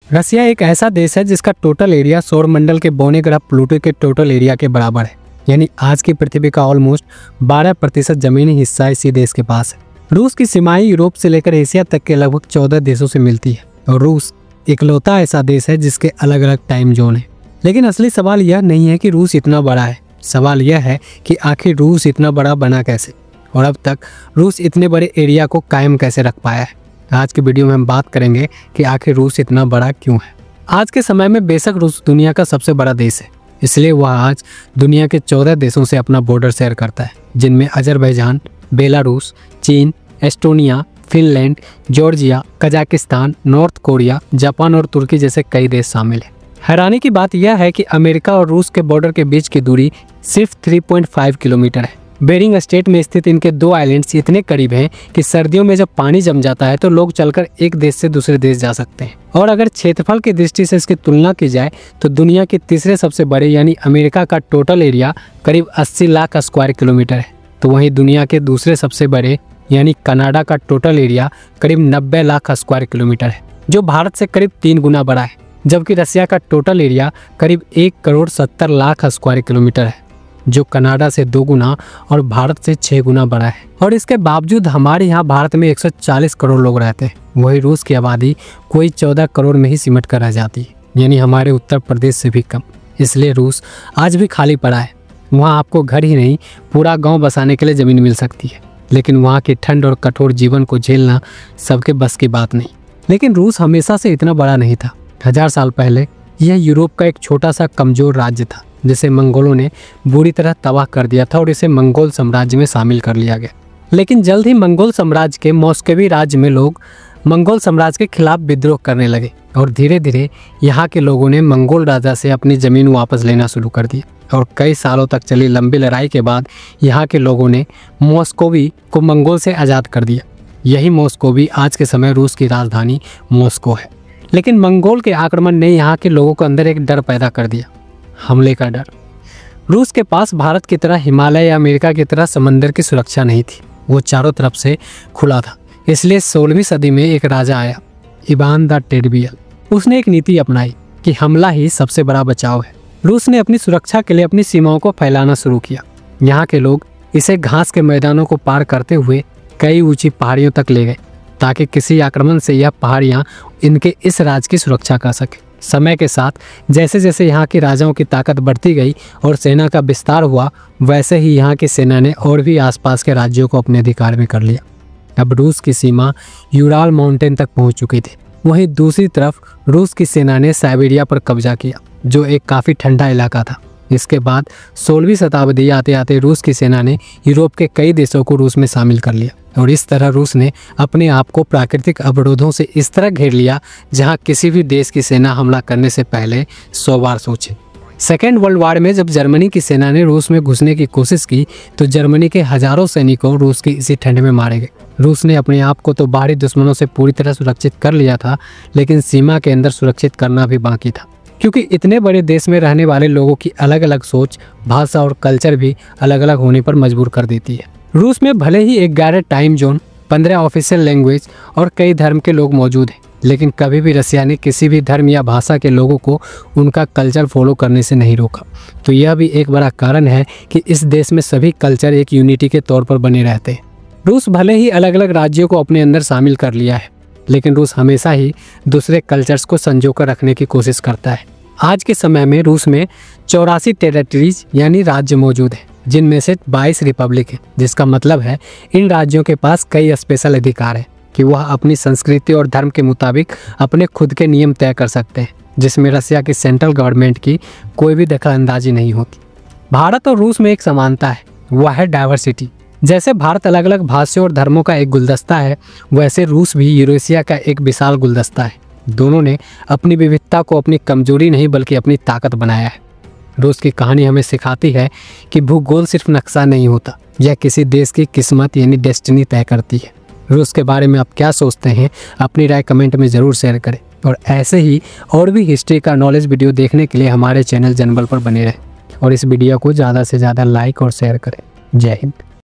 रसिया एक ऐसा देश है जिसका टोटल एरिया सौर मंडल के बौने ग्रह प्लूटो के टोटल एरिया के बराबर है, यानी आज की पृथ्वी का ऑलमोस्ट 12% जमीनी हिस्सा इसी देश के पास है। रूस की सीमाएं यूरोप से लेकर एशिया तक के लगभग 14 देशों से मिलती है और रूस इकलौता ऐसा देश है जिसके अलग अलग टाइम जोन है। लेकिन असली सवाल यह नहीं है कि रूस इतना बड़ा है, सवाल यह है कि आखिर रूस इतना बड़ा बना कैसे और अब तक रूस इतने बड़े एरिया को कायम कैसे रख पाया है। आज की वीडियो में हम बात करेंगे कि आखिर रूस इतना बड़ा क्यों है। आज के समय में बेशक रूस दुनिया का सबसे बड़ा देश है, इसलिए वह आज दुनिया के 14 देशों से अपना बॉर्डर शेयर करता है, जिनमें अजरबैजान, बेलारूस, चीन, Estonia, Finland, Georgia, Kazakhstan, north Korea, Japan और तुर्की जैसे कई देश शामिल हैं। हैरानी की बात यह है कि अमेरिका और रूस के बॉर्डर के बीच की दूरी सिर्फ 3.5 किलोमीटर है। बेरिंग स्टेट में स्थित इनके 2 आइलैंड्स इतने करीब हैं कि सर्दियों में जब पानी जम जाता है तो लोग चलकर एक देश से दूसरे देश जा सकते हैं। और अगर क्षेत्रफल की दृष्टि से इसकी तुलना की जाए तो दुनिया के तीसरे सबसे बड़े यानी अमेरिका का टोटल एरिया करीब 80 लाख स्क्वायर किलोमीटर है, तो वहीं दुनिया के दूसरे सबसे बड़े यानी कनाडा का टोटल एरिया करीब 90 लाख स्क्वायर किलोमीटर है, जो भारत से करीब 3 गुना बड़ा है। जबकि रसिया का टोटल एरिया करीब 1,70,00,000 स्क्वायर किलोमीटर है, जो कनाडा से 2 गुना और भारत से 6 गुना बड़ा है। और इसके बावजूद हमारे यहाँ भारत में 140 करोड़ लोग रहते हैं, वही रूस की आबादी कोई 14 करोड़ में ही सिमट कर रह जाती है, यानी हमारे उत्तर प्रदेश से भी कम। इसलिए रूस आज भी खाली पड़ा है। वहाँ आपको घर ही नहीं पूरा गाँव बसाने के लिए ज़मीन मिल सकती है, लेकिन वहाँ की ठंड और कठोर जीवन को झेलना सबके बस की बात नहीं। लेकिन रूस हमेशा से इतना बड़ा नहीं था। 1000 साल पहले यह यूरोप का एक छोटा सा कमज़ोर राज्य था, जिसे मंगोलों ने बुरी तरह तबाह कर दिया था और इसे मंगोल साम्राज्य में शामिल कर लिया गया। लेकिन जल्द ही मंगोल साम्राज्य के मॉस्कोवी राज्य में लोग मंगोल साम्राज्य के खिलाफ विद्रोह करने लगे और धीरे धीरे यहाँ के लोगों ने मंगोल राजा से अपनी ज़मीन वापस लेना शुरू कर दिया। और कई सालों तक चली लंबी लड़ाई के बाद यहाँ के लोगों ने मॉस्कोवी को मंगोल से आज़ाद कर दिया। यही मॉस्कोवी आज के समय रूस की राजधानी मॉस्को है। लेकिन मंगोल के आक्रमण ने यहाँ के लोगों को अंदर एक डर पैदा कर दिया, हमले का डर। रूस के पास भारत की तरह हिमालय या अमेरिका की तरह समंदर की सुरक्षा नहीं थी, वो चारों तरफ से खुला था। इसलिए 16वीं सदी में एक राजा आया, इवान द टेररिबल। उसने एक नीति अपनाई कि हमला ही सबसे बड़ा बचाव है। रूस ने अपनी सुरक्षा के लिए अपनी सीमाओं को फैलाना शुरू किया। यहाँ के लोग इसे घास के मैदानों को पार करते हुए कई ऊंची पहाड़ियों तक ले गए, ताकि किसी आक्रमण से यह पहाड़ियाँ इनके इस राज की सुरक्षा कर सके। समय के साथ जैसे जैसे यहाँ के राजाओं की ताकत बढ़ती गई और सेना का विस्तार हुआ, वैसे ही यहाँ की सेना ने और भी आसपास के राज्यों को अपने अधिकार में कर लिया। अब रूस की सीमा यूराल माउंटेन तक पहुँच चुकी थी। वहीं दूसरी तरफ रूस की सेना ने साइबेरिया पर कब्जा किया, जो एक काफ़ी ठंडा इलाका था। इसके बाद 16वीं शताब्दी आते आते रूस की सेना ने यूरोप के कई देशों को रूस में शामिल कर लिया और इस तरह रूस ने अपने आप को प्राकृतिक अवरोधों से इस तरह घेर लिया जहां किसी भी देश की सेना हमला करने से पहले 100 बार सोचे। सेकेंड वर्ल्ड वॉर में जब जर्मनी की सेना ने रूस में घुसने की कोशिश की तो जर्मनी के हजारों सैनिकों रूस की इसी ठंड में मारे गए। रूस ने अपने आप को तो बाहरी दुश्मनों से पूरी तरह सुरक्षित कर लिया था, लेकिन सीमा के अंदर सुरक्षित करना भी बाकी था, क्योंकि इतने बड़े देश में रहने वाले लोगों की अलग अलग सोच, भाषा और कल्चर भी अलग अलग होने पर मजबूर कर देती है। रूस में भले ही 11 टाइम जोन, 15 ऑफिशियल लैंग्वेज और कई धर्म के लोग मौजूद हैं, लेकिन कभी भी रसिया ने किसी भी धर्म या भाषा के लोगों को उनका कल्चर फॉलो करने से नहीं रोका। तो यह भी एक बड़ा कारण है कि इस देश में सभी कल्चर एक यूनिटी के तौर पर बने रहते हैं। रूस भले ही अलग अलग राज्यों को अपने अंदर शामिल कर लिया है, लेकिन रूस हमेशा ही दूसरे कल्चर्स को संजो कर रखने की कोशिश करता है। आज के समय में रूस में 84 टेरिटरीज यानी राज्य मौजूद हैं, जिनमें से 22 रिपब्लिक है, जिसका मतलब है इन राज्यों के पास कई स्पेशल अधिकार हैं कि वह अपनी संस्कृति और धर्म के मुताबिक अपने खुद के नियम तय कर सकते हैं, जिसमें रसिया की सेंट्रल गवर्नमेंट की कोई भी दखलअंदाजी नहीं होती। भारत और रूस में एक समानता है, वह है डाइवर्सिटी। जैसे भारत अलग अलग भाषाओं और धर्मों का एक गुलदस्ता है, वैसे रूस भी यूरेशिया का एक विशाल गुलदस्ता है। दोनों ने अपनी विविधता को अपनी कमजोरी नहीं बल्कि अपनी ताकत बनाया है। रूस की कहानी हमें सिखाती है कि भूगोल सिर्फ नक्शा नहीं होता, यह किसी देश की किस्मत यानी डेस्टिनी तय करती है। रूस के बारे में आप क्या सोचते हैं, अपनी राय कमेंट में ज़रूर शेयर करें और ऐसे ही और भी हिस्ट्री का नॉलेज वीडियो देखने के लिए हमारे चैनल जनबल पर बने रहें और इस वीडियो को ज़्यादा से ज़्यादा लाइक और शेयर करें। जय हिंद।